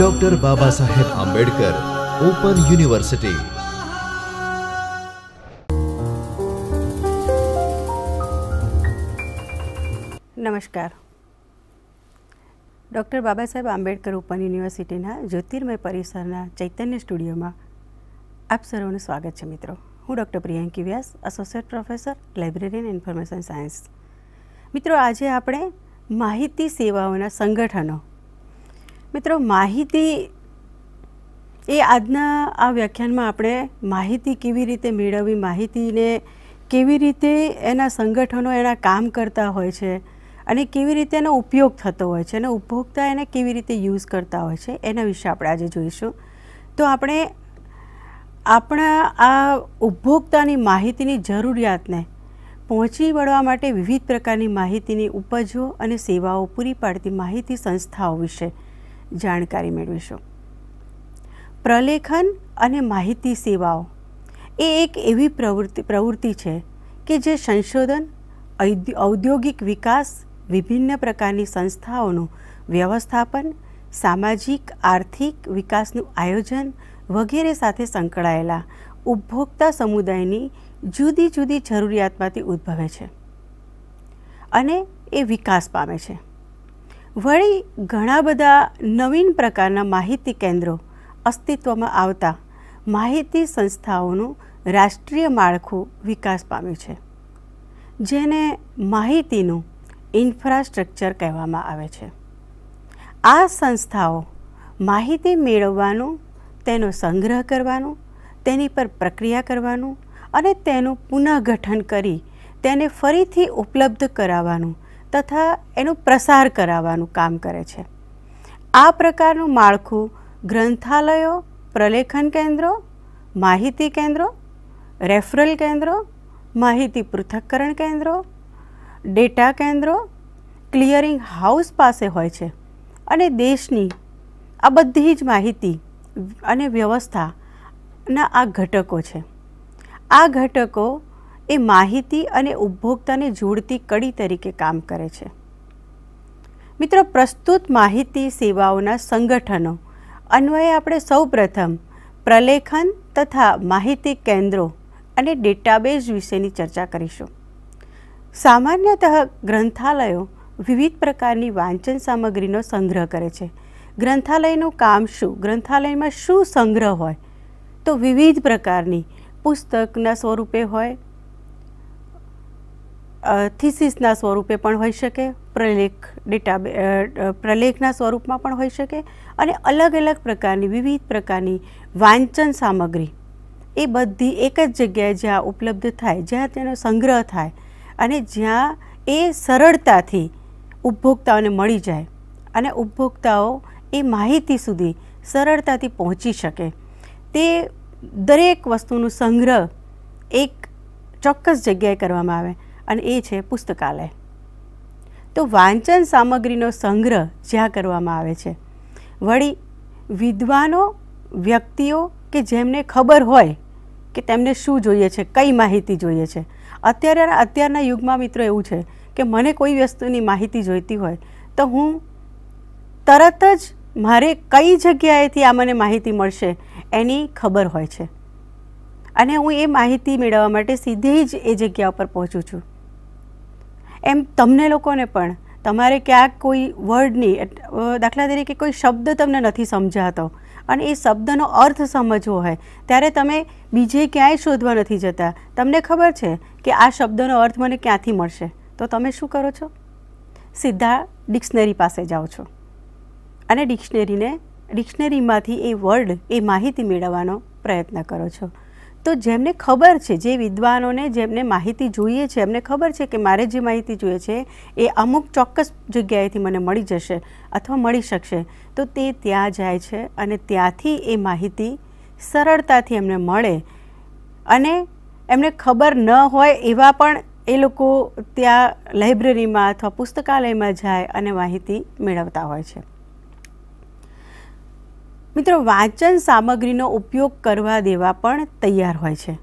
Doctor Baba Saheb Ambedkar open university. नमस्कार। Doctor Baba Saheb Ambedkar open यूनिवर्सिटीना ज्योतिर्मय परिसरना चैतन्य स्टूडियोમાં આપ સર્વનું સ્વાગત છે મિત્રો। હું doctor Priyanki Vyas, associate professor, library and information science. મિત્રો, આજે આપણે માહિતી સેવાઓના સંગઠનો, મિત્રો માહિતી એ આજના આ વ્યાખ્યાનમાં આપણે માહિતી કેવી રીતે મેળવવી, માહિતીને કેવી રીતે એના સંગઠનો એના કામ કરતા હોય છે અને કેવી રીતે એનો ઉપયોગ થતો હોય છે અને ઉપભોક્તા એને કેવી રીતે યુઝ કરતા હોય છે એના વિશે આપણે આજે જોઈશું। તો આપણે આપણા આ ઉપભોક્તાની માહિતીની જરૂરિયાતને પહોંચી વળવા માટે વિવિધ પ્રકારની માહિતીની ઉપજો અને સેવાઓ પૂરી પાડતી માહિતી સંસ્થાઓ વિશે જાણકારી મેળવીશું। પ્રલેખન અને માહિતી સેવાઓ એ એક એવી પ્રવૃત્તિ છે કે જે સંશોધન, ઔદ્યોગિક વિકાસ, વિભિન્ન પ્રકારની સંસ્થાઓનું વ્યવસ્થાપન, સામાજિક આર્થિક વિકાસનું આયોજન વગેરે સાથે સંકળાયેલા ઉપભોક્તા સમુદાયની જુદી જુદી જરૂરિયાતમાંથી ઉદ્ભવે છે અને એ વિકાસ પામે છે। વળી ઘણા બધા નવીન પ્રકારના માહિતી કેન્દ્રો અસ્તિત્વમાં આવતા માહિતી સંસ્થાઓનું રાષ્ટ્રીય માળખું વિકાસ પામ્યું છે, જેને માહિતીનું ઇન્ફ્રાસ્ટ્રક્ચર કહેવામાં આવે છે। આ સંસ્થાઓ માહિતી મેળવવાનું, તેનો સંગ્રહ કરવાનું, તેની પર પ્રક્રિયા કરવાનું અને તેનું પુનઃગઠન કરી તેને ફરીથી ઉપલબ્ધ કરાવવાનું તથા એનું પ્રસાર કરાવવાનું કામ કરે છે। આ પ્રકારનું માળખું ગ્રંથાલયો, પ્રલેખન કેન્દ્રો, માહિતી કેન્દ્રો, રેફરલ કેન્દ્રો, માહિતી પૃથક્કરણ કેન્દ્રો, ડેટા કેન્દ્રો, ક્લિયરિંગ હાઉસ પાસે હોય છે અને દેશની આ બધી જ માહિતી અને વ્યવસ્થાના આ ઘટકો છે। આ ઘટકો એ માહિતી અને ઉપભોક્તાને જોડતી કડી તરીકે કામ કરે છે। મિત્રો, પ્રસ્તુત માહિતી સેવાઓના સંગઠનો અન્વયે આપણે સૌપ્રથમ પ્રલેખન તથા માહિતી કેન્દ્રો અને ડેટાબેઝ વિશેની ચર્ચા કરીશું। સામાન્યતઃ ગ્રંથાલયો વિવિધ પ્રકારની વાંચન સામગ્રીનો સંગ્રહ કરે છે। ગ્રંથાલયનું કામ શું? ગ્રંથાલયમાં શું સંગ્રહ હોય? તો વિવિધ પ્રકારની પુસ્તકના સ્વરૂપે હોય, થીસીસના સ્વરૂપે પણ હોઈ શકે, પ્રલેખના સ્વરૂપમાં પણ હોઈ શકે અને અલગ અલગ પ્રકારની વિવિધ પ્રકારની વાંચન સામગ્રી એ બધી એક જ જગ્યાએ જ્યાં ઉપલબ્ધ થાય, જ્યાં તેનો સંગ્રહ થાય અને જ્યાં એ સરળતાથી ઉપભોક્તાઓને મળી જાય અને ઉપભોક્તાઓ એ માહિતી સુધી સરળતાથી પહોંચી શકે, તે દરેક વસ્તુનું સંગ્રહ એક ચોક્કસ જગ્યાએ કરવામાં આવે અને એ છે પુસ્તકાલય। તો વાંચન સામગ્રીનો સંગ્રહ જ્યાં કરવામાં આવે છે, વળી વિદ્વાનો, વ્યક્તિઓ કે જેમને ખબર હોય કે તેમને શું જોઈએ છે, કઈ માહિતી જોઈએ છે। અત્યારના યુગમાં મિત્રો એવું છે કે મને કોઈ વસ્તુની માહિતી જોઈતી હોય તો હું તરત જ મારે કઈ જગ્યાએથી આ મને માહિતી મળશે એની ખબર હોય છે અને હું એ માહિતી મેળવવા માટે સીધી જ એ જગ્યા ઉપર પહોંચું છું। એમ તમને લોકોને પણ તમારે ક્યાંક કોઈ વર્ડની, દાખલા તરીકે કોઈ શબ્દ તમને નથી સમજાતો અને એ શબ્દનો અર્થ સમજવો હોય ત્યારે તમે બીજે ક્યાંય શોધવા નથી જતા, તમને ખબર છે કે આ શબ્દનો અર્થ મને ક્યાંથી મળશે, તો તમે શું કરો છો? સીધા ડિક્શનરી પાસે જાઓ છો અને ડિક્શનરીમાંથી એ વર્ડ, એ માહિતી મેળવવાનો પ્રયત્ન કરો છો। તો જેમને ખબર છે, જે વિદ્વાનોને જેમને માહિતી જોઈએ છે, એમને ખબર છે કે મારે જે માહિતી જોઈએ છે એ અમુક ચોક્કસ જગ્યાએથી મને મળી જશે અથવા મળી શકશે, તો તે ત્યાં જાય છે અને ત્યાંથી એ માહિતી સરળતાથી એમને મળે અને એમને ખબર ન હોય એવા પણ એ લોકો ત્યાં લાઇબ્રેરીમાં અથવા પુસ્તકાલયમાં જાય અને માહિતી મેળવતા હોય છે। મિત્રો, વાંચન સામગ્રીનો ઉપયોગ કરવા દેવા પણ તૈયાર હોય છે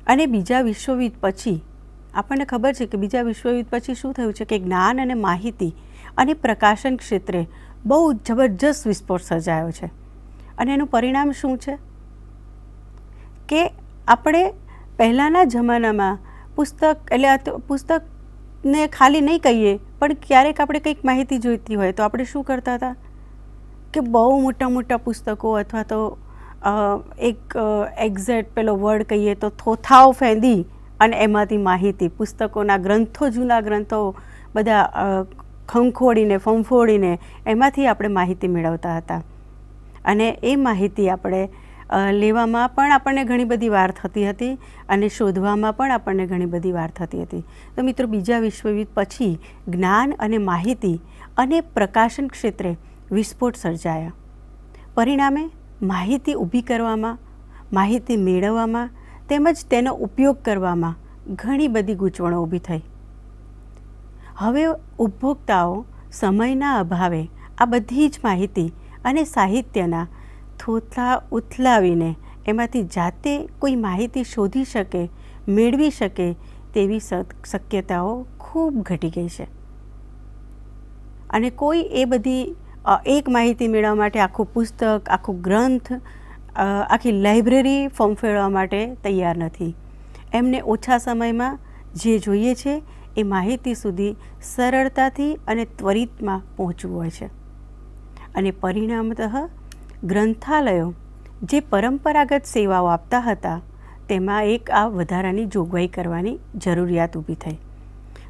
અને બીજા વિશ્વયુદ્ધ પછી આપણને ખબર છે કે બીજા વિશ્વયુદ્ધ પછી શું થયું છે કે જ્ઞાન અને માહિતી અને પ્રકાશન ક્ષેત્રે બહુ જબરજસ્ત વિસ્ફોટ સર્જાયો છે. અને એનું પરિણામ શું છે કે આપણે પહેલાંના જમાનામાં પુસ્તકને ખાલી નહીં કહીએ, પણ ક્યારેક આપણે કંઈક માહિતી જોઈતી હોય તો આપણે શું કરતા હતા કે બહુ મોટા મોટા પુસ્તકો અથવા તો એક એક્ઝેક્ટ પેલો વર્ડ કહીએ તો થોથાઓ ફેંદી અને એમાંથી માહિતી, પુસ્તકોના ગ્રંથો, જૂના ગ્રંથો બધા ખંખોડીને ફંફોડીને એમાંથી આપણે માહિતી મેળવતા હતા. અને એ માહિતી આપણે લેવામાં પણ આપણને ઘણી બધી વાર થતી હતી અને શોધવામાં પણ આપણને ઘણી બધી વાર થતી હતી. તો મિત્રો, બીજા વિશ્વયુદ્ધ પછી જ્ઞાન અને માહિતી અને પ્રકાશન ક્ષેત્રે વિસ્ફોટ સર્જાયા. પરિણામે માહિતી ઊભી કરવામાં, માહિતી મેળવવામાં તેમજ તેનો ઉપયોગ કરવામાં ઘણી બધી ગૂંચવણો ઊભી થઈ. હવે ઉપભોક્તાઓ સમયના અભાવે આ બધી જ માહિતી અને સાહિત્યના થોથા ઉથલાવીને એમાંથી જાતે કોઈ માહિતી શોધી શકે, મેળવી શકે તેવી શક્યતાઓ ખૂબ ઘટી ગઈ છે. અને કોઈ એ બધી એક માહિતી મેળવવા માટે આખું પુસ્તક, આખું ગ્રંથ, આખી લાઇબ્રેરી ફંફેરવા માટે તૈયાર નથી. એમને ઓછા સમયમાં જે જોઈએ છે એ માહિતી સુધી સરળતાથી અને ત્વરિતમાં પહોંચવું હોય છે. અને પરિણામતઃ ગ્રંથાલયો જે પરંપરાગત સેવાઓ આપતા હતા તેમાં એક આ વધારાની જોગવાઈ કરવાની જરૂરિયાત ઊભી થઈ.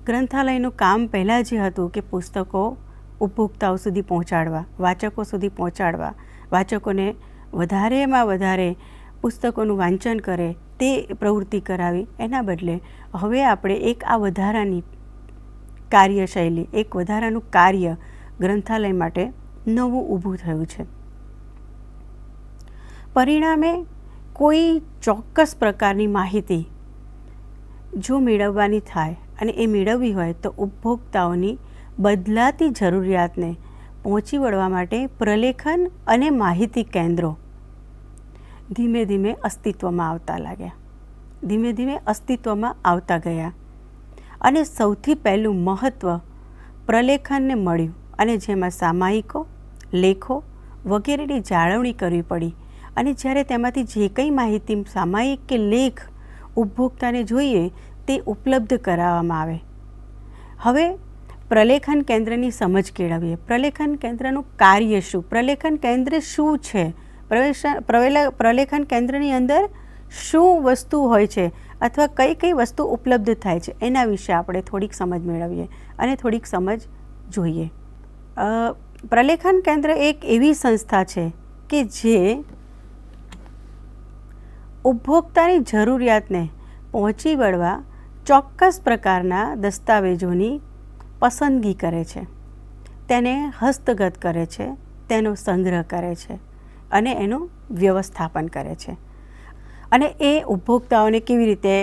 ગ્રંથાલયનું કામ પહેલાં જે હતું કે પુસ્તકો ઉપભોક્તાઓ સુધી પહોંચાડવા, વાચકો સુધી પહોંચાડવા, વાચકોને વધારેમાં વધારે પુસ્તકોનું વાંચન કરે તે પ્રવૃત્તિ કરાવી, એના બદલે હવે આપણે એક આ વધારાની કાર્યશૈલી, એક વધારાનું કાર્ય ગ્રંથાલય માટે નવું ઊભું થયું છે. પરિણામે કોઈ ચોક્કસ પ્રકારની માહિતી જો મેળવવાની થાય અને એ મેળવવી હોય તો ઉપભોક્તાઓની બદલાતી જરૂરિયાતને પહોંચી વળવા માટે પ્રલેખન અને માહિતી કેન્દ્રો ધીમે ધીમે અસ્તિત્વમાં આવતા લાગ્યા, ધીમે ધીમે અસ્તિત્વમાં આવતા ગયા. અને સૌથી પહેલું મહત્ત્વ પ્રલેખનને મળ્યું અને જેમાં સામાયિકો, લેખો વગેરેની જાળવણી કરવી પડી. અને જ્યારે તેમાંથી જે કંઈ માહિતી, સામાયિક કે લેખ ઉપભોક્તાને જોઈએ તે ઉપલબ્ધ કરાવવામાં આવે. હવે પ્રલેખન કેન્દ્રની સમજ કેળવીએ. પ્રલેખન કેન્દ્રનું કાર્ય શું, પ્રલેખન કેન્દ્ર શું છે, પ્રલેખન કેન્દ્રની અંદર શું વસ્તુ હોય છે અથવા કઈ કઈ વસ્તુ ઉપલબ્ધ થાય છે એના વિશે આપણે થોડીક સમજ મેળવીએ અને થોડીક સમજ જોઈએ. પ્રલેખન કેન્દ્ર એક એવી સંસ્થા છે કે જે ઉપભોક્તાની જરૂરિયાતને પહોંચી વળવા ચોક્કસ પ્રકારના દસ્તાવેજોની પસંદગી કરે છે, તેને હસ્તગત કરે છે, તેનો સંગ્રહ કરે છે અને એનું વ્યવસ્થાપન કરે છે. અને એ ઉપભોક્તાઓને કેવી રીતે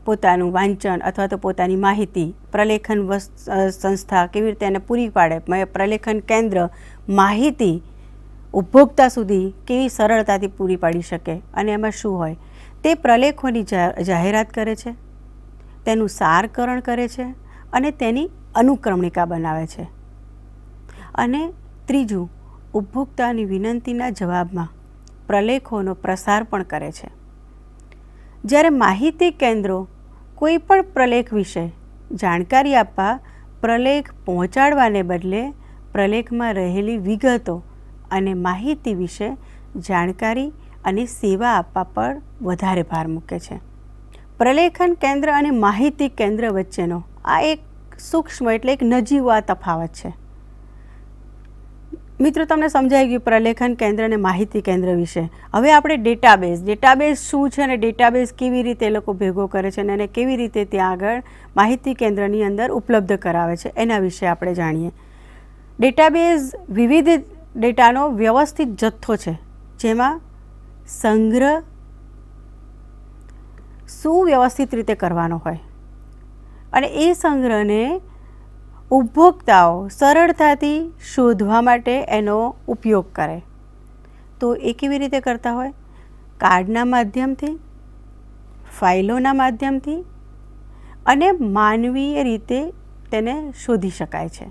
પોતાનું વાંચન અથવા તો પોતાની માહિતી પ્રલેખન સંસ્થા કેવી રીતે એને પૂરી પાડે, પ્રલેખન કેન્દ્ર માહિતી ઉપભોક્તા સુધી કેવી સરળતાથી પૂરી પાડી શકે અને એમાં શું હોય તે પ્રલેખોની જાહેરાત કરે છે, તેનું સારકરણ કરે છે અને તેની અનુક્રમણિકા બનાવે છે. અને ત્રીજું, ઉપભોક્તાની વિનંતીના જવાબમાં પ્રલેખોનો પ્રસાર પણ કરે છે. જ્યારે માહિતી કેન્દ્રો કોઈ પણ પ્રલેખ વિશે જાણકારી આપવા પ્રલેખ પહોંચાડવાને બદલે પ્રલેખમાં રહેલી વિગતો અને માહિતી વિશે જાણકારી અને સેવા આપવા પર વધારે ભાર મૂકે છે. પ્રલેખન કેન્દ્ર અને માહિતી કેન્દ્ર વચ્ચેનો આ એક સૂક્ષ્મ એટલે એક નજીવો આ તફાવત છે. મિત્રો, તમને સમજાઈ ગયું પ્રલેખન કેન્દ્ર અને માહિતી કેન્દ્ર વિશે. હવે આપણે ડેટાબેઝ શું છે અને ડેટાબેઝ કેવી રીતે એ લોકો ભેગો કરે છે અને એને કેવી રીતે ત્યાં આગળ માહિતી કેન્દ્રની અંદર ઉપલબ્ધ કરાવે છે એના વિશે આપણે જાણીએ. ડેટાબેઝ વિવિધ ડેટાનો વ્યવસ્થિત જથ્થો છે જેમાં સંગ્રહ સુવ્યવસ્થિત રીતે કરવાનો હોય અને એ સંગ્રહને ઉપભોક્તાઓ સરળતાથી શોધવા માટે એનો ઉપયોગ કરે. તો એ કેવી રીતે કરતા હોય? કાર્ડના માધ્યમથી, ફાઇલોના માધ્યમથી અને માનવીય રીતે તેને શોધી શકાય છે.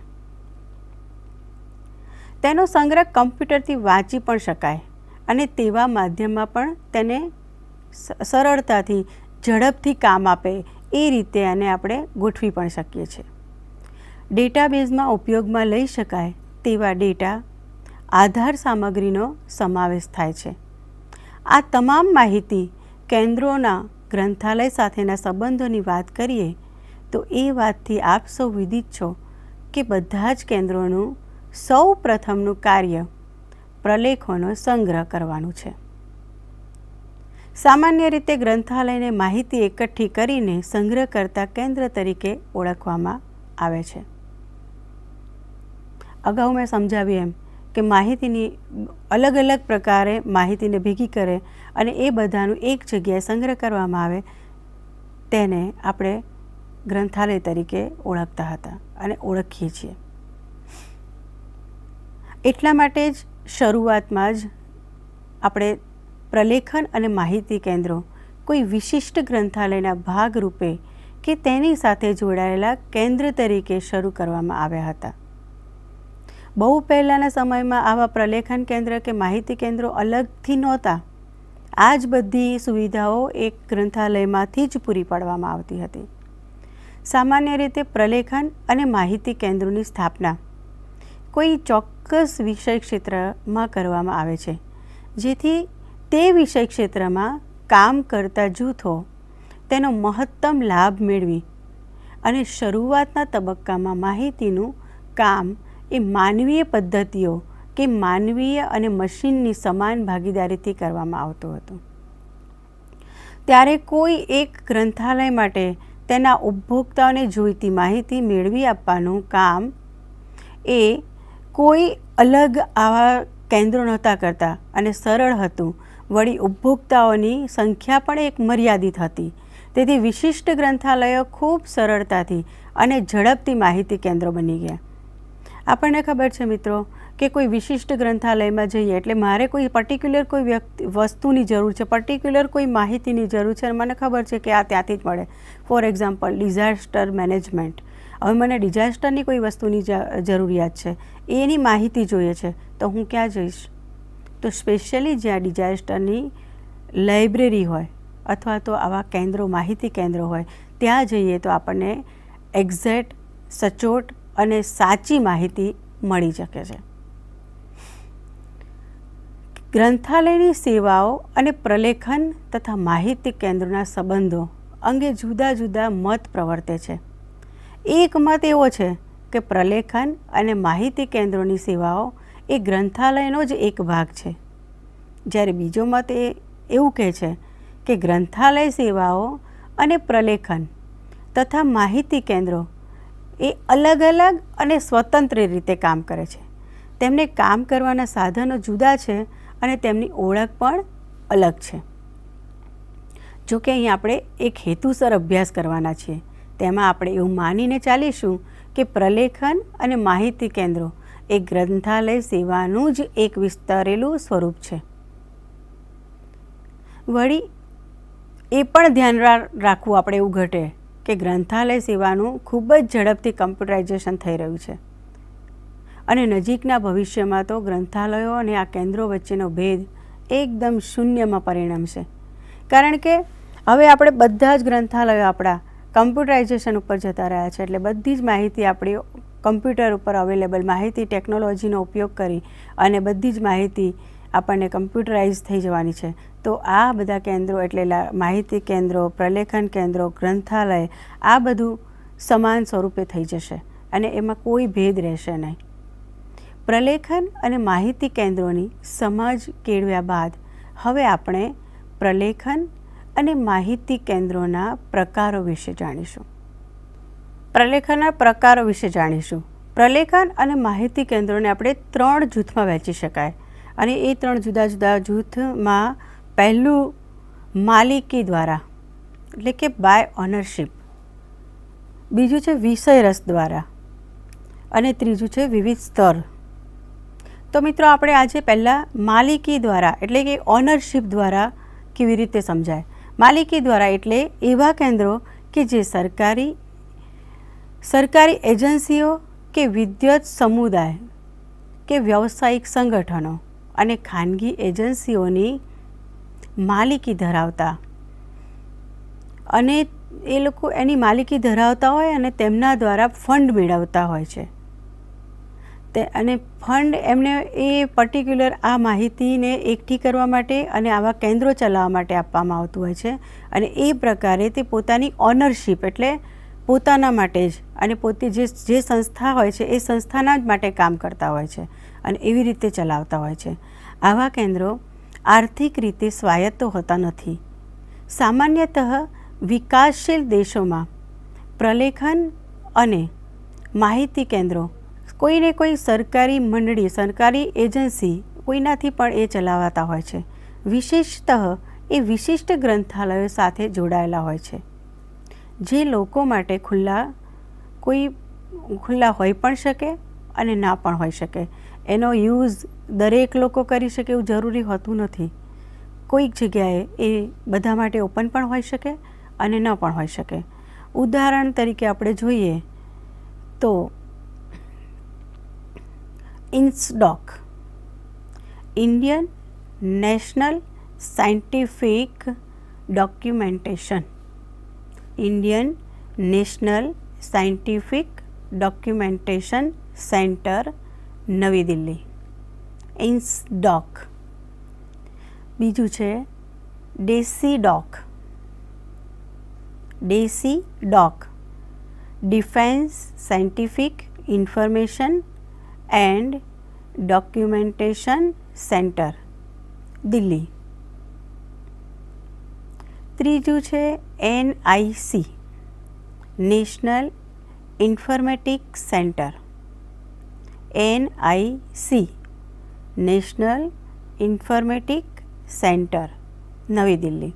તેનો સંગ્રહ કમ્પ્યુટરથી વાંચી પણ શકાય અને તેવા માધ્યમમાં પણ તેને સરળતાથી ઝડપથી કામ આપે એ રીતે આને આપણે ગોઠવી પણ શકીએ છીએ. ડેટાબેઝમાં ઉપયોગમાં લઈ શકાય તેવા ડેટા આધાર સામગ્રીનો સમાવેશ થાય છે. આ તમામ માહિતી કેન્દ્રોના ગ્રંથાલય સાથેના સંબંધોની વાત કરીએ તો એ વાતથી આપ સૌ વિદિત છો કે બધા જ કેન્દ્રોનું સૌ પ્રથમનું કાર્ય પ્રલેખોનો સંગ્રહ કરવાનું છે. સામાન્ય રીતે ગ્રંથાલયને માહિતી એકઠી કરીને સંગ્રહ કરતા કેન્દ્ર તરીકે ઓળખવામાં આવે છે. અગાઉ મેં સમજાવ્યું એમ કે માહિતીની અલગ અલગ પ્રકારે માહિતીને ભેગી કરે અને એ બધાનું એક જગ્યાએ સંગ્રહ કરવામાં આવે તેને આપણે ગ્રંથાલય તરીકે ઓળખતા હતા અને ઓળખીએ છીએ. એટલા માટે જ શરૂઆતમાં જ આપણે પ્રલેખન અને માહિતી કેન્દ્રો કોઈ વિશિષ્ટ ગ્રંથાલયના ભાગરૂપે કે તેની સાથે જોડાયેલા કેન્દ્ર તરીકે શરૂ કરવામાં આવ્યા હતા. બહુ પહેલાંના સમયમાં આવા પ્રલેખન કેન્દ્ર કે માહિતી કેન્દ્રો અલગથી નહોતા. આ જ બધી સુવિધાઓ એક ગ્રંથાલયમાંથી જ પૂરી પાડવામાં આવતી હતી. સામાન્ય રીતે પ્રલેખન અને માહિતી કેન્દ્રોની સ્થાપના કોઈ ચોક્કસ વિષય ક્ષેત્રમાં કરવામાં આવે છે, જેથી તે વિષય ક્ષેત્રમાં કામ કરતા જૂથો તેનો મહત્તમ લાભ મેળવી અને શરૂઆતના તબક્કામાં માહિતીનું કામ એ માનવીય પદ્ધતિઓ કે માનવીય અને મશીનની સમાન ભાગીદારીથી કરવામાં આવતું હતું. ત્યારે કોઈ એક ગ્રંથાલય માટે તેના ઉપભોક્તાઓને જોઈતી માહિતી મેળવી આપવાનું કામ એ કોઈ અલગ આવા કેન્દ્રો નહોતા કરતા અને સરળ હતું. વળી ઉપભોક્તાઓની સંખ્યા પણ એક મર્યાદિત હતી. તેથી વિશિષ્ટ ગ્રંથાલયો ખૂબ સરળતાથી અને ઝડપથી માહિતી કેન્દ્રો બની ગયા. આપણને ખબર છે મિત્રો કે કોઈ વિશિષ્ટ ગ્રંથાલયમાં જઈએ એટલે મારે કોઈ પર્ટિક્યુલર કોઈ વસ્તુની જરૂર છે, પર્ટિક્યુલર કોઈ માહિતીની જરૂર છે અને મને ખબર છે કે આ ત્યાંથી જ મળે. For example disaster management. હવે મને ડિઝાસ્ટરની કોઈ વસ્તુની જરૂરિયાત છે, એની માહિતી જોઈએ છે, તો હું ક્યાં જઈશ? તો સ્પેશિયલી જ્યાં ડિઝાસ્ટરની લાઇબ્રેરી હોય અથવા તો આવા કેન્દ્રો માહિતી કેન્દ્રો હોય ત્યાં જઈએ તો આપણને એક્ઝેક્ટ સચોટ અને સાચી માહિતી મળી શકે છે. ગ્રંથાલયની સેવાઓ અને પ્રલેખન તથા માહિતી કેન્દ્રોના સંબંધો અંગે જુદા જુદા મત પ્રવર્તે છે. એક મત એવો છે કે પ્રલેખન અને માહિતી કેન્દ્રોની સેવાઓ એ ગ્રંથાલયનો જ એક ભાગ છે, જ્યારે બીજો મત એવું કહે છે કે ગ્રંથાલય સેવાઓ અને પ્રલેખન તથા માહિતી કેન્દ્રો એ અલગ અલગ અને સ્વતંત્ર રીતે કામ કરે છે. તેમને કામ કરવાના સાધનો જુદા છે અને તેમની ઓળખ પણ અલગ છે. જો કે અહીં આપણે એક હેતુસર અભ્યાસ કરવાના છીએ. તેમાં આપણે એવું માનીને ચાલીશું કે પ્રલેખન અને માહિતી કેન્દ્રો એ ગ્રંથાલય સેવાનું જ એક વિસ્તરેલું સ્વરૂપ છે. વળી એ પણ ધ્યાન રાખવું આપણે એવું ઘટે કે ગ્રંથાલય સેવાનું ખૂબ જ ઝડપથી કમ્પ્યુટરાઇઝેશન થઈ રહ્યું છે અને નજીકના ભવિષ્યમાં તો ગ્રંથાલયો અને આ કેન્દ્રો વચ્ચેનો ભેદ એકદમ શૂન્યમાં પરિણમશે. કારણ કે હવે આપણે બધા જ ગ્રંથાલયો આપણા કમ્પ્યુટરાઇઝેશન ઉપર જતા રહ્યા છે. એટલે બધી જ માહિતી આપણી કમ્પ્યુટર ઉપર અવેલેબલ, માહિતી ટેકનોલોજીનો ઉપયોગ કરી અને બધી જ માહિતી આપણને કમ્પ્યુટરાઇઝ થઈ જવાની છે. તો આ બધા કેન્દ્રો એટલે માહિતી કેન્દ્રો, પ્રલેખન કેન્દ્રો, ગ્રંથાલય આ બધું સમાન સ્વરૂપે થઈ જશે અને એમાં કોઈ ભેદ રહેશે નહીં. પ્રલેખન અને માહિતી કેન્દ્રોની સમજ કેળવ્યા બાદ હવે આપણે પ્રલેખન અને માહિતી કેન્દ્રોના પ્રકારો વિશે જાણીશું. પ્રલેખનના પ્રકારો વિશે જાણીશું. પ્રલેખન અને માહિતી કેન્દ્રોને આપણે 3 જૂથમાં વહેંચી શકાય અને એ 3 જુદા જુદા જૂથમાં પહેલું માલિકી દ્વારા એટલે કે બાય ઓનરશિપ, બીજું છે વિષય રસ દ્વારા અને ત્રીજું છે વિવિધ સ્તર. તો મિત્રો આપણે આજે પહેલાં માલિકી દ્વારા એટલે કે ઓનરશિપ દ્વારા કેવી રીતે સમજાય. માલિકી દ્વારા એટલે એવા કેન્દ્રો કે જે સરકારી એજન્સીઓ કે વિદ્યુત સમુદાય કે વ્યવસાયિક સંગઠનો અને ખાનગી એજન્સીઓની માલિકી ધરાવતા અને એ લોકો એની માલિકી ધરાવતા હોય અને તેમના દ્વારા ફંડ મેળવતા હોય છે અને ફંડ એમને એ પર્ટિક્યુલર આ માહિતીને એકઠી કરવા માટે અને આવા કેન્દ્રો ચલાવવા માટે આપવામાં આવતું હોય છે અને એ પ્રકારે તે પોતાની ઓનરશિપ એટલે પોતાના માટે જ અને પોતે જે સંસ્થા હોય છે એ સંસ્થાના જ માટે કામ કરતા હોય છે અને એવી રીતે ચલાવતા હોય છે. આવા કેન્દ્રો આર્થિક રીતે સ્વાયત્ત હોતા નથી. સામાન્યતઃ વિકાસશીલ દેશોમાં પ્રલેખન અને માહિતી કેન્દ્રો કોઈને કોઈ સરકારી મંડળી, સરકારી એજન્સી કોઈનાથી પણ એ ચલાવાતા હોય છે. વિશેષતઃ એ વિશિષ્ટ ગ્રંથાલયો સાથે જોડાયેલા હોય છે જે લોકો માટે ખુલ્લા હોઈ પણ શકે અને ના પણ હોઈ શકે. એનો યુઝ દરેક લોકો કરી શકે એવું જરૂરી હોતું નથી. કોઈક જગ્યાએ એ બધા માટે ઓપન પણ હોઈ શકે અને ન પણ હોઈ શકે. ઉદાહરણ તરીકે આપણે જોઈએ તો INSDOC, Indian national scientific documentation, Indian national scientific documentation centre, નવી દિલ્હી, INSDOC. બીજું છે DESIDOC, defence scientific information and documentation centre, Delhi. ત્રીજું છે NIC, national informatics centre, NIC, national informatic centre, નવી દિલ્હી.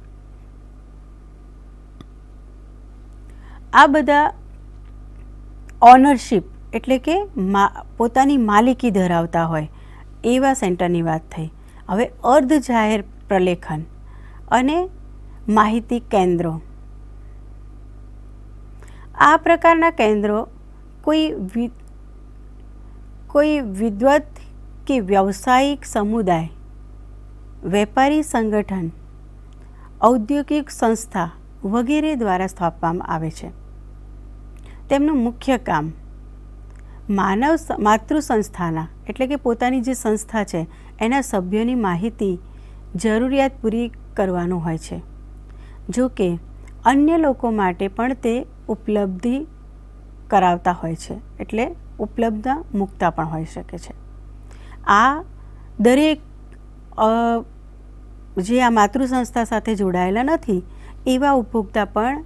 આ બધા ઓનરશિપ એટલે કે પોતાની માલિકી ધરાવતા હોય એવા સેન્ટરની વાત થઈ. હવે અર્ધ જાહેર પ્રલેખન અને માહિતી કેન્દ્રો. આ પ્રકારના કેન્દ્રો કોઈ વિદ્વત કે વ્યવસાયિક સમુદાય, વેપારી સંગઠન, ઔદ્યોગિક સંસ્થા વગેરે દ્વારા સ્થાપવામાં આવે છે. તેમનું મુખ્ય કામ માતૃ સંસ્થાના એટલે કે પોતાની જે સંસ્થા છે એના સભ્યોની માહિતી જરૂરિયાત પૂરી કરવાનું હોય છે. જો કે અન્ય લોકો માટે પણ તે ઉપલબ્ધિ કરાવતા હોય છે એટલે ઉપલબ્ધ મૂકતા પણ હોઈ શકે છે. આ દરેક જે આ માતૃ સંસ્થા સાથે જોડાયેલા નથી એવા ઉપભોક્તા પણ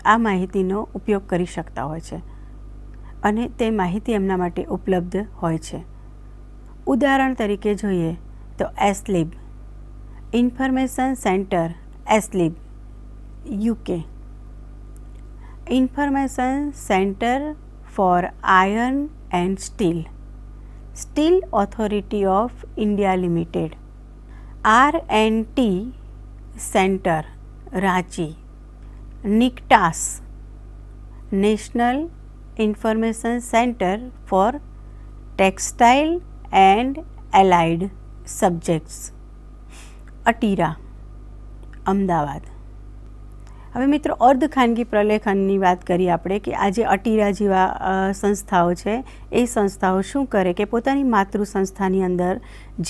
આ માહિતીનો ઉપયોગ કરી શકતા હોય છે અને તે માહિતી એમના માટે ઉપલબ્ધ હોય છે. ઉદાહરણ તરીકે જોઈએ તો SLIB, information centre, SLIB, UK, information centre for iron and steel, steel authority of India limited, R&T centre, Ranchi, NICTAS, national information centre for textile and allied subjects, ATIRA, Ahmedabad. હવે મિત્રો અર્ધ ખાનગી પ્રલેખનની વાત કરીએ આપણે કે આ જે અટીરા જેવા સંસ્થાઓ છે એ સંસ્થાઓ શું કરે કે પોતાની માતૃ સંસ્થાની અંદર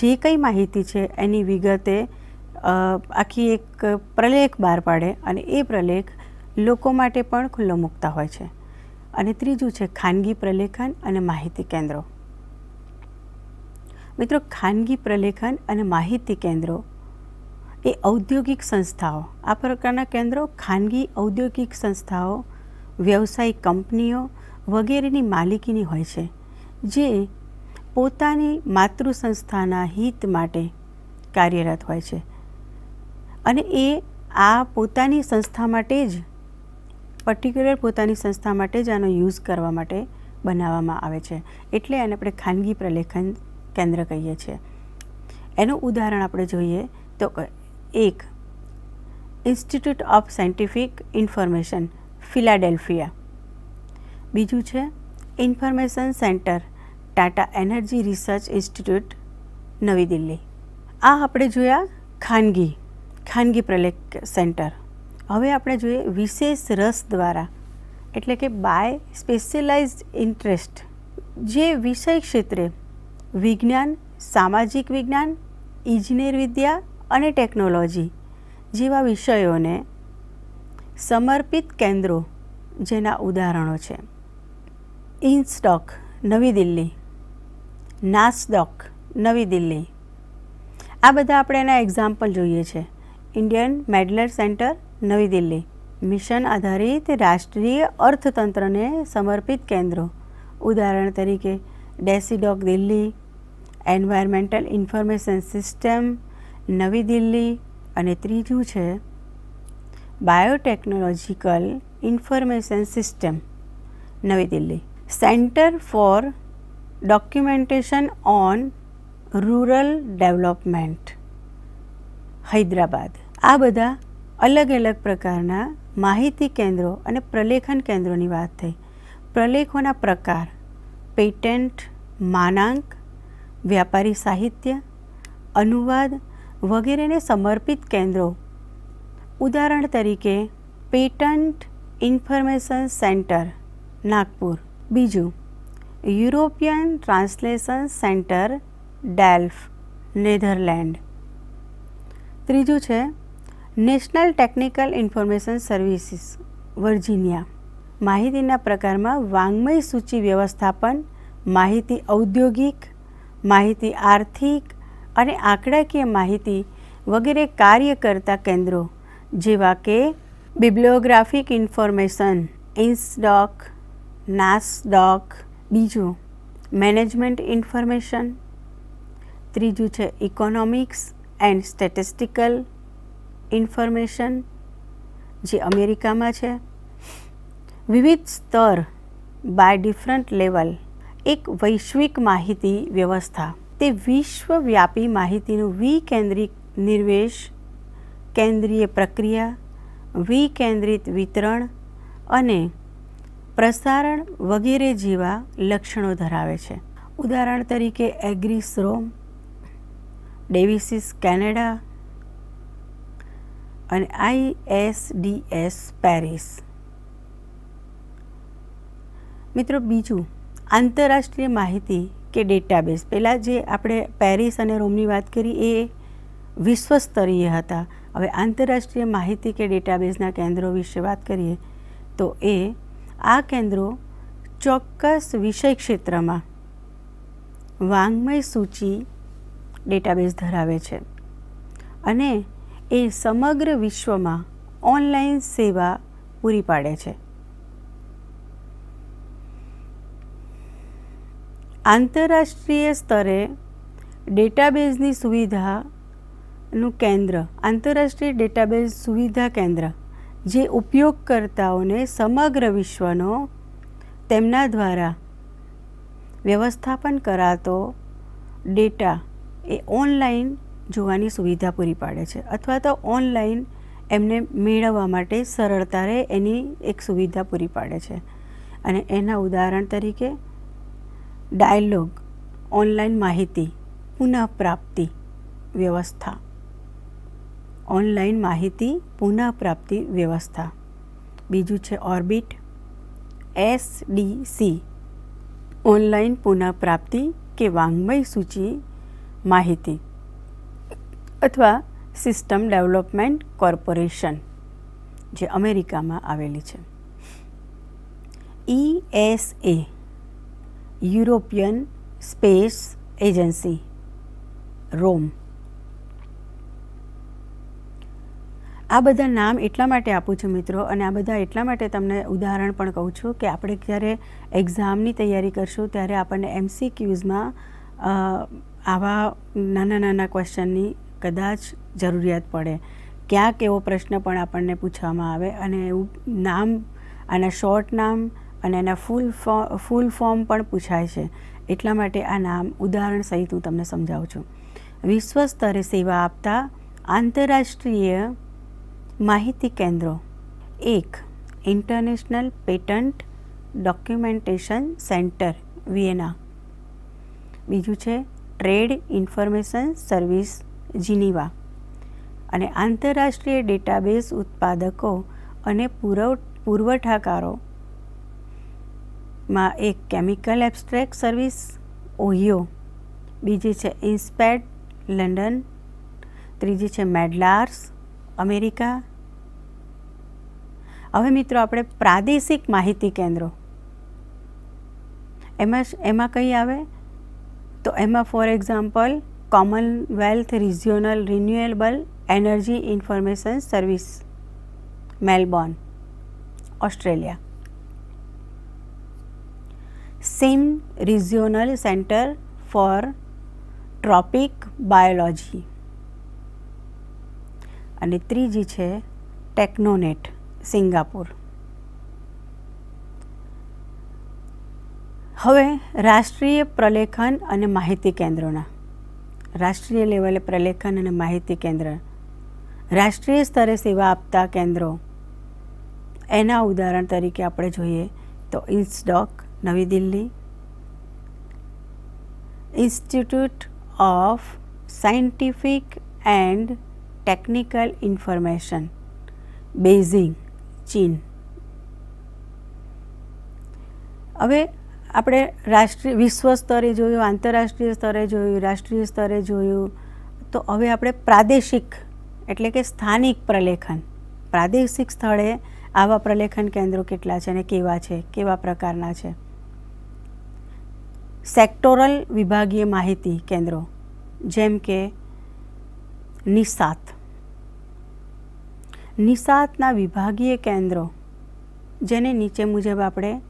જે કંઈ માહિતી છે એની વિગતે આખી એક પ્રલેખ બહાર પાડે અને એ પ્રલેખ લોકો માટે પણ ખુલ્લો મૂકતા હોય છે. અને ત્રીજું છે ખાનગી પ્રલેખન અને માહિતી કેન્દ્રો. મિત્રો ખાનગી પ્રલેખન અને માહિતી કેન્દ્રો એ ઔદ્યોગિક સંસ્થાઓ, આ પ્રકારના કેન્દ્રો ખાનગી ઔદ્યોગિક સંસ્થાઓ, વ્યવસાયિક કંપનીઓ વગેરેની માલિકીની હોય છે જે પોતાની માતૃ સંસ્થાના હિત માટે કાર્યરત હોય છે અને એ આ પોતાની સંસ્થા માટે જ પર્ટિક્યુલર પોતાની સંસ્થા માટે જ આનો યુઝ કરવા માટે બનાવવામાં આવે છે એટલે એને આપણે ખાનગી પ્રલેખન કેન્દ્ર કહીએ છીએ. એનું ઉદાહરણ આપણે જોઈએ તો એક institute of scientific information, Philadelphia. બીજું છે information centre Tata energy research institute નવી દિલ્હી. આ આપણે જોયા ખાનગી પ્રલેખ સેન્ટર. હવે આપણે જોઈએ વિશેષ રસ દ્વારા, એટલે કે બાય સ્પેશિયલાઇઝ્ડ ઇન્ટરેસ્ટ, જે વિષય ક્ષેત્રે વિજ્ઞાન, સામાજિક વિજ્ઞાન, ઇજનેર વિદ્યા અને ટેકનોલોજી જેવા વિષયોને સમર્પિત કેન્દ્રો, જેના ઉદાહરણો છે ઇન્સડોક નવી દિલ્હી, નાસડોક નવી દિલ્હી. આ બધા આપણે એના એક્ઝામ્પલ જોઈએ છે. ઇન્ડિયન મેડલર સેન્ટર નવી દિલ્હી, મિશન આધારિત રાષ્ટ્રીય અર્થતંત્રને સમર્પિત કેન્દ્રો, ઉદાહરણ તરીકે ડેસીડોક દિલ્હી, એન્વાયરમેન્ટલ ઇન્ફોર્મેશન સિસ્ટમ નવી દિલ્હી, અને ત્રીજું છે બાયોટેકનોલોજીકલ ઇન્ફોર્મેશન સિસ્ટમ નવી Delhi. Centre for documentation on rural development Hyderabad. આ બધા અલગ અલગ પ્રકારના માહિતી કેન્દ્રો અને પ્રલેખન કેન્દ્રોની વાત થઈ. પ્રલેખોના પ્રકાર પેટન્ટ, માનાંક, વ્યાપારી સાહિત્ય, અનુવાદ વગેરેને સમર્પિત કેન્દ્રો, ઉદાહરણ તરીકે પેટન્ટ ઇન્ફોર્મેશન સેન્ટર નાગપુર. બીજું European translation centre Delft Netherland. ત્રીજું છે national technical information services Virginia. માહિતીના પ્રકારમાં વાંગ્મય સૂચિ વ્યવસ્થાપન, માહિતી ઔદ્યોગિક, માહિતી આર્થિક અને આંકડાકીય માહિતી વગેરે કાર્ય કરતા કેન્દ્રો, જેવા કે બિબ્લિયોગ્રાફિક ઇન્ફોર્મેશન ઇન્સડોક, નાસડોક. બીજું મેનેજમેન્ટ ઇન્ફોર્મેશન. ત્રીજું છે ઇકોનોમિક્સ એન્ડ સ્ટેટિસ્ટિકલ ઇન્ફોર્મેશન, જે અમેરિકામાં છે. વિવિધ સ્તર બાય ડિફરન્ટ લેવલ, એક વૈશ્વિક માહિતી વ્યવસ્થા, તે વિશ્વવ્યાપી માહિતીનું વિકેન્દ્રિત નિર્વેશ, કેન્દ્રીય પ્રક્રિયા, વિકેન્દ્રિત વિતરણ અને પ્રસારણ વગેરે જેવા લક્ષણો ધરાવે છે. ઉદાહરણ તરીકે એગ્રીસ રોમ, ડેવિસીસ કેનેડા અને ISDS પેરિસ. મિત્રો, બીજું આંતરરાષ્ટ્રીય માહિતી કે ડેટાબેઝ. પહેલાં જે આપણે પેરિસ અને રોમની વાત કરી એ વિશ્વસ્તરીય હતા. હવે આંતરરાષ્ટ્રીય માહિતી કે ડેટાબેઝના કેન્દ્રો વિશે વાત કરીએ તો આ કેન્દ્રો ચોક્કસ વિષય ક્ષેત્રમાં વાંગ્મય સૂચિ ડેટાબેઝ ધરાવે છે અને એ સમગ્ર વિશ્વમાં ઓનલાઈન સેવા પૂરી પાડે છે. આંતરરાષ્ટ્રીય સ્તરે ડેટાબેઝની સુવિધાનું કેન્દ્ર, આંતરરાષ્ટ્રીય ડેટાબેઝ સુવિધા કેન્દ્ર, જે ઉપયોગકર્તાઓને સમગ્ર વિશ્વનો તેમના દ્વારા વ્યવસ્થાપન કરાતો ડેટા એ ઓનલાઈન જોવાની સુવિધા પૂરી પાડે છે, અથવા તો ઓનલાઈન એમને મેળવવા માટે સરળતા રહે એની એક સુવિધા પૂરી પાડે છે. અને એના ઉદાહરણ તરીકે ડાયલોગ ઓનલાઈન માહિતી પુનઃપ્રાપ્તિ વ્યવસ્થા, ઓનલાઈન માહિતી પુનઃપ્રાપ્તિ વ્યવસ્થા. બીજું છે ઓર્બિટ SDC, ઓનલાઈન પુનઃપ્રાપ્તિ કે વાંગ્મય સૂચિ માહિતી, અથવા સિસ્ટમ ડેવલપમેન્ટ કોર્પોરેશન, જે અમેરિકામાં આવેલી છે. ESA, યુરોપિયન સ્પેસ એજન્સી રોમ. આ બધા નામ એટલા માટે આપું છું મિત્રો, અને આ બધા એટલા માટે તમને ઉદાહરણ પણ કહું છું કે આપણે જ્યારે એક્ઝામની તૈયારી કરશું ત્યારે આપણને MCQsમાં આવા નાના નાના ક્વેશ્ચનની કદાચ જરૂરિયાત પડે. ક્યાંક એવો પ્રશ્ન પણ આપણને પૂછવામાં આવે અને એવું નામ, આના શોર્ટ નામ અને એના ફૂલ ફોર્મ પણ પૂછાય છે. એટલા માટે આ નામ ઉદાહરણ સહિત હું તમને સમજાવું છું. વિશ્વ સ્તરે સેવા આપતા આંતરરાષ્ટ્રીય માહિતી કેન્દ્રો. 1. International patent documentation centre Vienna. બીજું છે ટ્રેડ ઇન્ફોર્મેશન સર્વિસ જીનીવા, અને આંતરરાષ્ટ્રીય ડેટાબેઝ ઉત્પાદકો અને પુરવઠાકારોમાં એક કેમિકલ એબ્સ્ટ્રેક્ટ સર્વિસ ઓહિયો, બીજી છે ઇન્સ્પેડ લંડન, ત્રીજી છે મેડલાર્સ અમેરિકા. હવે મિત્રો આપણે પ્રાદેશિક માહિતી કેન્દ્રો એમાં કઈ આવે તો એમાં for example Commonwealth regional renewable energy information service Melbourne Australia, sim regional centre for tropic biology, અને ત્રીજી છે ટેકનોનેટ સિંગાપુર. હવે રાષ્ટ્રીય પ્રલેખન અને માહિતી કેન્દ્રોના રાષ્ટ્રીય લેવલે પ્રલેખન અને માહિતી કેન્દ્ર, રાષ્ટ્રીય સ્તરે સેવા આપતા કેન્દ્રો, એના ઉદાહરણ તરીકે આપણે જોઈએ તો ઇન્સડોક નવી Delhi, institute of scientific and technical information Beijing ચીન. હવે આપણે વિશ્વ સ્તરે જોયું, આંતરરાષ્ટ્રીય સ્તરે જોયું, રાષ્ટ્રીય સ્તરે જોયું, તો હવે આપણે પ્રાદેશિક એટલે કે સ્થાનિક પ્રલેખન, પ્રાદેશિક સ્થળે આવા પ્રલેખન કેન્દ્રો કેટલા છે અને કેવા છે, કેવા પ્રકારના છે. સેક્ટોરલ વિભાગીય માહિતી કેન્દ્રો જેમ કે નિસાતના વિભાગીય કેન્દ્રો, જેને નીચે મુજબ આપણે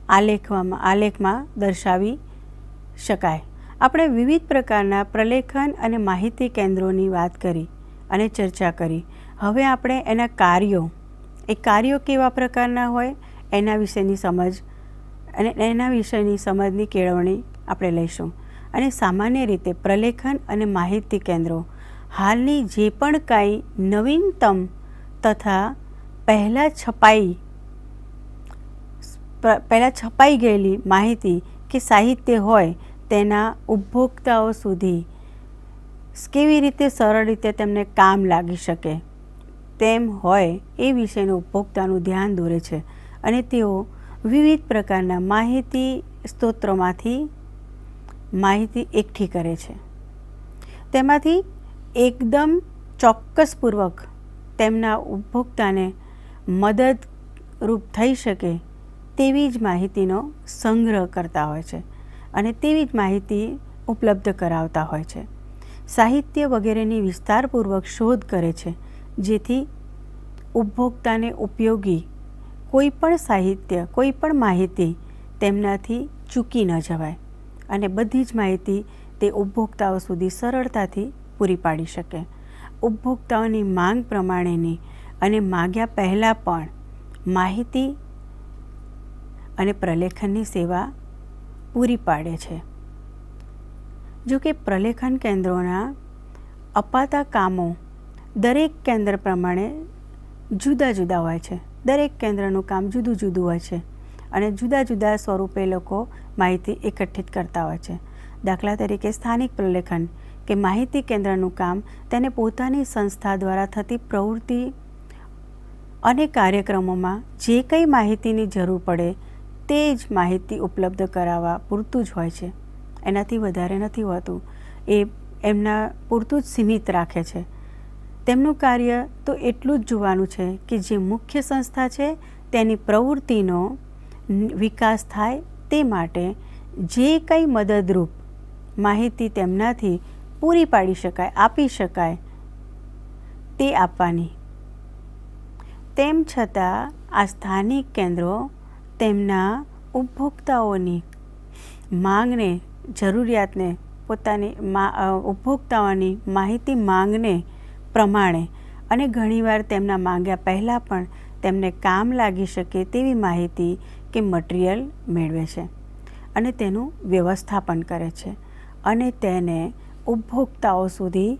આલેખમાં દર્શાવી શકાય. આપણે વિવિધ પ્રકારના પ્રલેખન અને માહિતી કેન્દ્રોની વાત કરી અને ચર્ચા કરી. હવે આપણે એના કાર્યો કેવા પ્રકારના હોય એના વિશેની સમજ અને એના વિષયની સમજની કેળવણી આપણે લઈશું. અને સામાન્ય રીતે પ્રલેખન અને માહિતી કેન્દ્રો હાલની જે પણ કાંઈ નવીનતમ તથા પહેલાં છપાઈ ગયેલી માહિતી કે સાહિત્ય હોય તેના ઉપભોક્તાઓ સુધી કેવી રીતે સરળ રીતે તેમને કામ લાગી શકે તેમ હોય એ વિશેનું ઉપભોક્તાનું ધ્યાન દોરે છે. અને તેઓ વિવિધ પ્રકારના માહિતી સ્ત્રોતોમાંથી માહિતી એકઠી કરે છે. તેમાંથી એકદમ ચોક્કસપૂર્વક તેમના ઉપભોક્તાને મદદરૂપ થઈ શકે તેવી જ માહિતીનો સંગ્રહ કરતા હોય છે અને તેવી જ માહિતી ઉપલબ્ધ કરાવતા હોય છે. સાહિત્ય વગેરેની વિસ્તારપૂર્વક શોધ કરે છે, જેથી ઉપભોક્તાને ઉપયોગી કોઈ પણ સાહિત્ય, કોઈ પણ માહિતી તેમનાથી ચૂકી ન જવાય અને બધી જ માહિતી તે ઉપભોક્તાઓ સુધી સરળતાથી પૂરી પાડી શકે. ઉપભોક્તાઓની માંગ પ્રમાણેની અને માગ્યા પહેલાં પણ માહિતી અને પ્રલેખનની સેવા પૂરી પાડે છે. જો કે પ્રલેખન કેન્દ્રોના અપાતા કામો દરેક કેન્દ્ર પ્રમાણે જુદા જુદા હોય છે. દરેક કેન્દ્રનું કામ જુદું જુદું હોય છે અને જુદા જુદા સ્વરૂપે લોકો માહિતી એકત્રિત કરતા હોય છે. દાખલા તરીકે સ્થાનિક પ્રલેખન કે માહિતી કેન્દ્રનું કામ તેને પોતાની સંસ્થા દ્વારા થતી પ્રવૃત્તિ અને કાર્યક્રમોમાં જે કંઈ માહિતીની જરૂર પડે તે જ માહિતી ઉપલબ્ધ કરાવવા પૂરતું જ હોય છે. એનાથી વધારે નથી હોતું. એ એમના પૂરતું જ સીમિત રાખે છે. તેમનું કાર્ય તો એટલું જ જોવાનું છે કે જે મુખ્ય સંસ્થા છે તેની પ્રવૃત્તિનો વિકાસ થાય તે માટે જે કંઈ મદદરૂપ માહિતી તેમનાથી પૂરી પાડી શકાય, આપી શકાય તે આપવાની. તેમ છતાં આ સ્થાનિક કેન્દ્રો તેમના ઉપભોક્તાઓની માંગને, જરૂરિયાતને, પોતાની ઉપભોક્તાઓની માહિતી માંગને પ્રમાણે અને ઘણીવાર તેમના માંગ્યા પહેલાં પણ તેમને કામ લાગી શકે તેવી માહિતી કે મટીરિયલ મેળવે છે અને તેનું વ્યવસ્થાપન કરે છે અને તેને ઉપભોક્તાઓ સુધી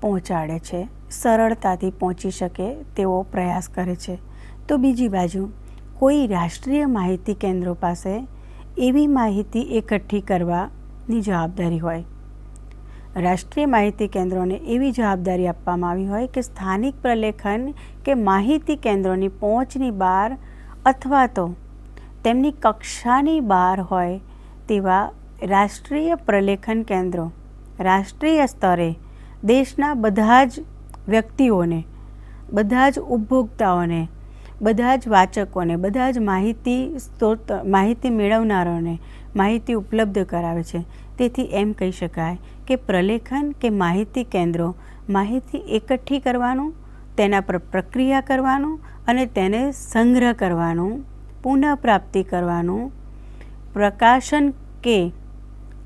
પહોંચાડે છે, સરળતાથી પહોંચી શકે તેવો પ્રયાસ કરે છે. તો બીજી બાજુ કોઈ રાષ્ટ્રીય માહિતી કેન્દ્રો પાસે એવી માહિતી એકઠી કરવાની જવાબદારી હોય. રાષ્ટ્રીય માહિતી કેન્દ્રોને એવી જવાબદારી આપવામાં આવી હોય કે સ્થાનિક પ્રલેખન કે માહિતી કેન્દ્રોની પહોંચની બહાર અથવા તો તેમની કક્ષાની બહાર હોય તેવા રાષ્ટ્રીય પ્રલેખન કેન્દ્રો રાષ્ટ્રીય સ્તરે દેશના બધા જ વ્યક્તિઓને, બધા જ ઉપભોક્તાઓને, બધા જ વાચકોને, બધા જ માહિતી મેળવનારાઓને માહિતી ઉપલબ્ધ કરાવે છે. તેથી એમ કહી શકાય કે પ્રલેખન કે માહિતી કેન્દ્રો માહિતી એકઠી કરવાનું, તેના પર પ્રક્રિયા કરવાનું અને તેને સંગ્રહ કરવાનું, પુનઃપ્રાપ્તિ કરવાનું, પ્રકાશન કે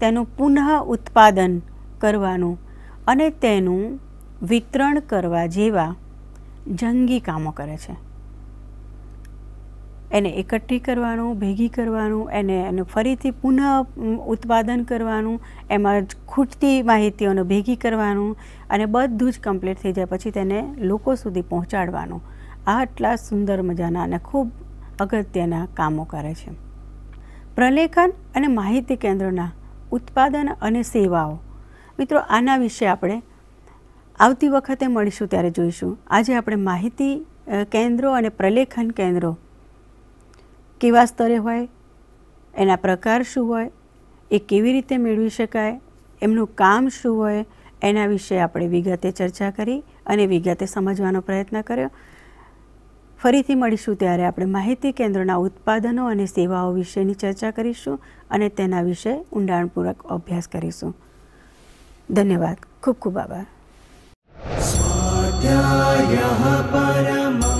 તેનું પુનઃ ઉત્પાદન કરવાનું અને તેનું વિતરણ કરવા જેવા જંગી કામો કરે છે. એને એકઠી કરવાનું, ભેગી કરવાનું, એને ફરીથી પુનઃ ઉત્પાદન કરવાનું, એમાં ખૂટતી માહિતીઓને ભેગી કરવાનું અને બધું જ કમ્પ્લીટ થઈ જાય પછી તેને લોકો સુધી પહોંચાડવાનું. આ આટલા સુંદર મજાના અને ખૂબ અગત્યના કામો કરે છે. પ્રલેખન અને માહિતી કેન્દ્રોના ઉત્પાદન અને સેવાઓ. મિત્રો, આના વિશે આપણે આવતી વખતે મળીશું ત્યારે જોઈશું. આજે આપણે માહિતી કેન્દ્રો અને પ્રલેખન કેન્દ્રો કેવા સ્તરે હોય, એના પ્રકાર શું હોય, એ કેવી રીતે મેળવી શકાય, એમનું કામ શું હોય, એના વિશે આપણે વિગતે ચર્ચા કરી અને વિગતે સમજવાનો પ્રયત્ન કર્યો. ફરીથી મળીશું ત્યારે આપણે માહિતી કેન્દ્રોના ઉત્પાદનો અને સેવાઓ વિશેની ચર્ચા કરીશું અને તેના વિશે ઊંડાણપૂર્વક અભ્યાસ કરીશું. ધન્યવાદ. ખૂબ ખૂબ આભાર. સ્વાધ્યાયઃ પરમઃ